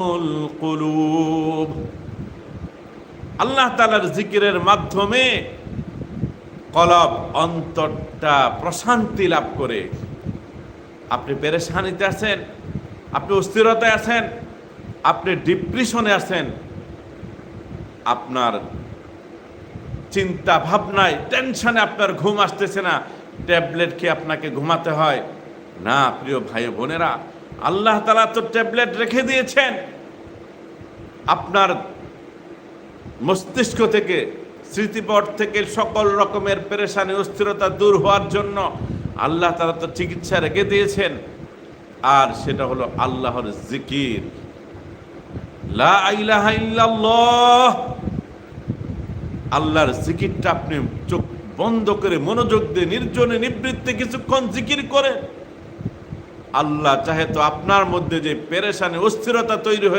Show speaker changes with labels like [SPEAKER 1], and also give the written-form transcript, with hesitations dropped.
[SPEAKER 1] কুলুব। আল্লাহ তাআলার জিকিরের মাধ্যমে কলব অন্তরটা প্রশান্তি লাভ করে। আপনি পেরেশানিতে আছেন, আপনি অস্থিরতায় আছেন, আপনি ডিপ্রেশনে আছেন, আপনার চিন্তা ভাবনায় টেনশনে আপনার ঘুম আসতেছে না, ট্যাবলেট খেয়ে আপনাকে ঘুমাতে হয় না। প্রিয় ভাই বোনেরা, আল্লাহ তাআলা তো ট্যাবলেট রেখে দিয়েছেন আপনার মস্তিষ্ক থেকে, স্মৃতিপট থেকে সকল রকমের পেরেশানি অস্থিরতা দূর হওয়ার জন্য আল্লাহ তাআলা তো চিকিৎসা রেখে দিয়েছেন। আর সেটা হলো আল্লাহর জিকির, লা ইলাহা ইল্লাল্লাহ। আল্লাহর জিকিরটা আপনি চোখ বন্ধ করে মনোযোগ দিয়ে নির্জনে নিবৃত্তে কিছুক্ষণ জিকির করে, আল্লাহ চাহে তো আপনার মধ্যে যে পেরেশানি অস্থিরতা তৈরি হয়ে